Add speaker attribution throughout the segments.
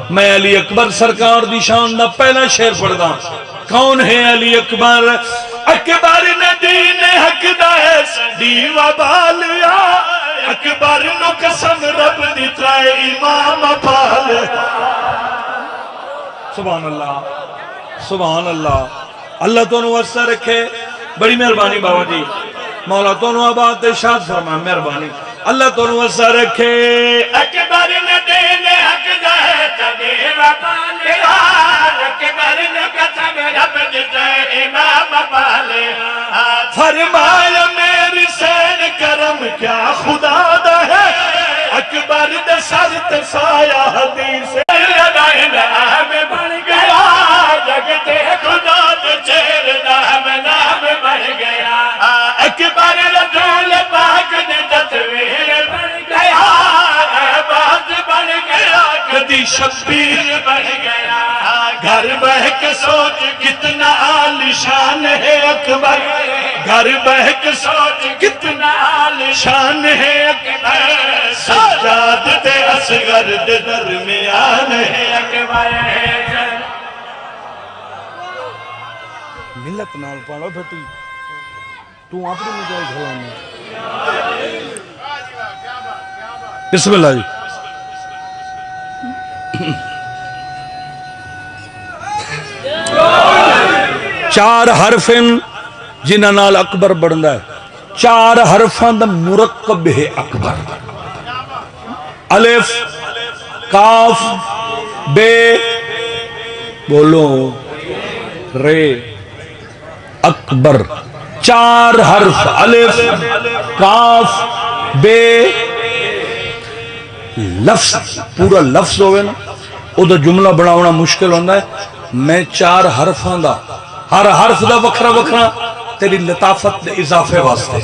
Speaker 1: میں علی اکبر سرکار دی شان دا پہلا شعر پڑھدا. کون ہے علی اکبر؟ اکبر نے دین حق دا ہے دیوا بالیا، اکبر نو قسم رب دی ترائے امام پال. سبحان اللہ سبحان اللہ. اللہ تو نو وسع رکھے. بڑی مہربانی بابا جی، مولا تو نو آباد ارشاد فرما. مہربانی اللہ تو نو وسع رکھے.
Speaker 2: اکبر نے دین حق دا ہے دیوا بالیا، اکبر نو قسم رب دی ترائے امام پال.
Speaker 1: فرمایا میری سین کرم کیا خدا دا ہے، اکبر دے سر تے سایہ حدیث
Speaker 2: نام بن گیا جگتے خدا تو چیر نام بن گیا. اکبر رسول پاک نے تصویر بن گیا، عباس بن گیا
Speaker 1: کدی شبیر
Speaker 2: بن گیا. گھر بہ کے سوچ کتنا عالیشان ہے اکبر، گھر بہ کے سوچ کتنا عالیشان ہے اکبر. سجاد تے اصغر دے درمیان ہے اکبر.
Speaker 1: ملت نال پاڑو بھٹی تو اپنی مجھے گھلانے. بسم اللہ جی. چار حرفن جنہ نال اکبر بڑھندا ہے. چار حرفان دا مرکب ہے اکبر. الف کاف بے بولو رے اکبر. چار حرف الف کاف بے. لفظ پورا لفظ ہوئے نا او دا جملہ بناونا مشکل ہوندہ ہے. میں چار حرفاں دا ہر حرف دا وکھرا وکھرا تیری لطافت دے اضافے واسطے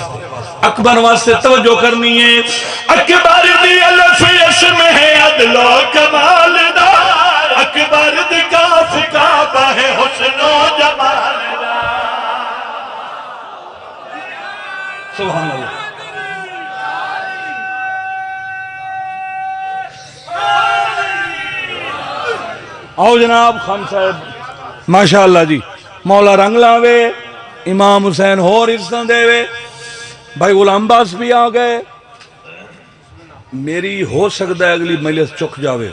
Speaker 1: اکبر واسطے توجہ کرنی ہے. اکبر دی الف اسم ہے عدل و کمال دا، اکبر دی کاف کعبہ ہے حسن و جمال دا. سبحان اللہ. آؤ جناب خان صاحب ماشاءاللہ جی. مولا رنگ لاوے، امام حسین ہور عزتاں دے وے. بھائی غلام باس بھی آ گئے. میری ہو سکتا ہے اگلی مجلس چک جاوے،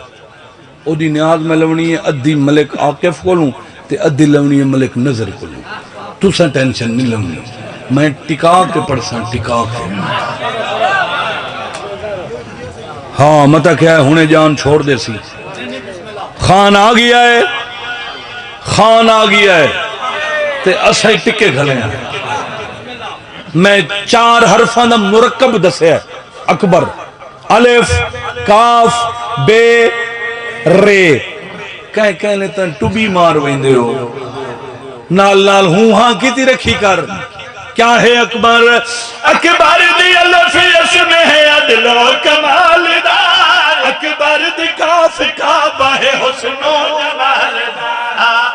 Speaker 1: او دی نیاز میں لونی ہے ادھی ملک عاقف کو لوں تے ادھی لونی ہے ملک نظر کو لوں. تساں ٹینشن نہیں لونی، میں ٹکا کے پڑھساں ٹکا کے. ہاں متا کیا ہے ہونے جان چھوڑ دے سی. خان آ گیا ہے، خان آ گیا ہے تے اساں ٹکے گھلے ہیں. میں چار حرفاں دا مرکب دسے اکبر. الف کاف بے رے. کہنے تن ٹوبی مار ویندے ہو نال نال ہوں ہاں کیتی رکھی کر. کیا ہے اکبر؟ اکبر دی الف اسم ہے عدل و کمال دا، اکبر دی کاف کعبہ ہے حسن و جمال دا.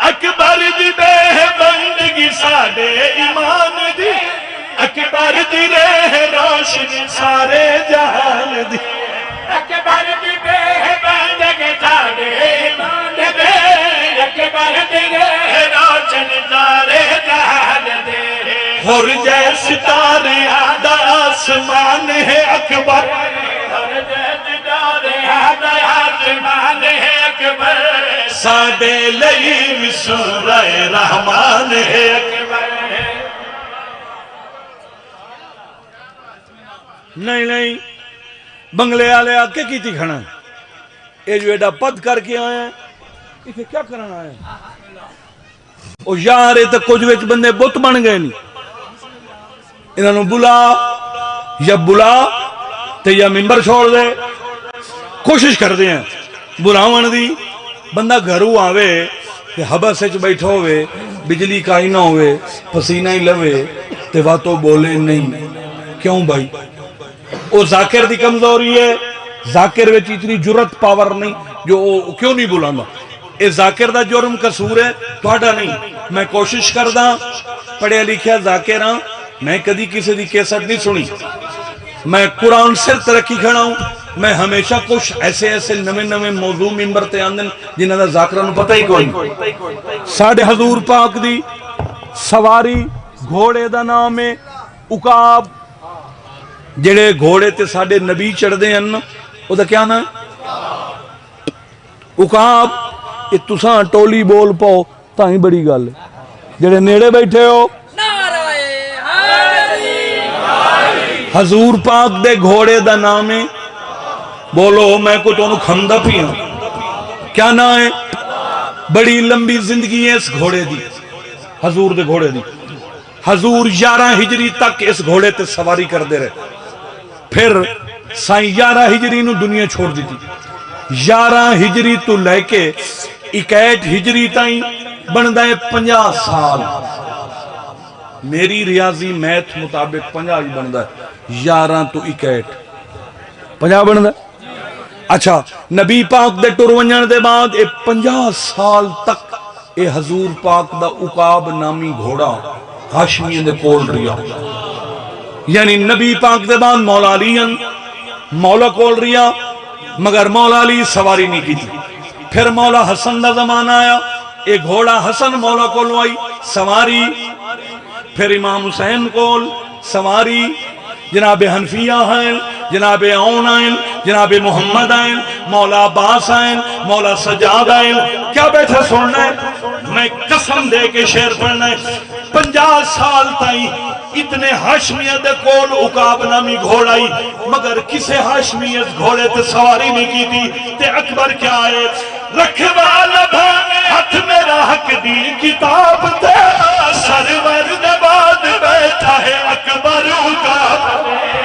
Speaker 1: اکبر دی بے بندگی ساڈے ایمان دی، اکبر دی رہ روشنی سارے جہان دی.
Speaker 2: اکبر دی بے بندگی ساڈے ایمان دے، اکبر دی رہ روشنی سارے جہان دے.
Speaker 1: ہر جے ستارے آدھا آسمان ہے اکبر،
Speaker 2: ہر جے ستارے آدھا آسمان ہے اکبر.
Speaker 1: ساڈے لئی سورہ رحمان ہے اکبر. نہیں بنگلے والے آ کے کیتی کھڑا. یہ جو ایڈا پد کر کے آئے ہیں اسے کیا کرنا آئے ہیں؟ او یار یہ تو کچھ وچ بندے بت بن گئے نہیں. انہوں بلا یا بلا تے یا ممبر چھوڑ دے. کوشش کر دے ہیں بلاون دی. بندہ گھروں آوے کہ حبس وچ بیٹھا ہوئے، بجلی کا ہی نہ ہوئے، پسینہ ہی لوے تے باتوں بولے نہیں. کیوں بھائی؟ وہ ذاکر دی کمزوری ہے. ذاکر وچ اتنی جرت پاور نہیں جو کیوں نہیں بلانا. اے ذاکر دا جرم قصور ہے تہاڈا نہیں. میں کوشش کردا پڑھیا لکھیا ذاکر ہاں. میں کدی کسی دی کیسٹ نہیں سنی. میں قرآن سر ترقی کھڑا ہوں میں ہمیشہ کچھ ایسے نویں موضوع ممبر تے آندن جنہاں دا ذاکرہ نو پتہ ہی کوئی ساڈے حضور پاک دی سواری گھوڑے دا نام ہے عقاب جڑے گھوڑے تے ساڈے نبی چڑھ دے ہیں او دا کیا نام عقاب یہ تساں ٹولی بول پاؤ تاں بڑی گل جڑے نیڑے بیٹھے ہو حضور پاک دے گھوڑے دا نام ہے بولو میں کو تو کھندا پیا کیا نام ہے بڑی لمبی زندگی ہے اس گھوڑے دی حضور دے گھوڑے دی حضور 11 ہجری تک اس گھوڑے تے سواری کر دے رہے پھر سائیں 11 ہجری نو دنیا چھوڑ دی تھی 11 ہجری تو لے کے 61 ہجری تائیں بندہ ہے 50 سال میری ریاضی میتھ مطابق 50 ہی بندہ ہے 11 تو 61 50 بندہ اچھا نبی پاک دے ٹر ونجن دے بعد 50 سال تک اے حضور پاک دا عقاب نامی گھوڑا ہاشمی دے کول ریا یعنی نبی پاک دے بعد مولا علی مولا کول ریا مگر مولا علی سواری نہیں کی تھی پھر مولا حسن دا زمانہ آیا ایک گھوڑا حسن مولا کولو آئی سواری پھر امام حسین کول سواری جناب حنفیہ ہیں جناب عون آئیں جناب محمد آئیں مولا عباس آئیں مولا سجاد آئیں کیا بیٹھے سننا ہے میں قسم دے کے شعر پڑھنا ہے 50 سال تائیں اتنے ہاشمیہ دے کول عقاب نامی گھوڑائی مگر کسے ہاشمی اس گھوڑے تے سواری نہیں کی تھی تے اکبر کیا آئے رکھے والا بھانے ہاتھ میرا حق دی کتاب تے سرور دے بعد بیٹھا ہے اکبر عقاب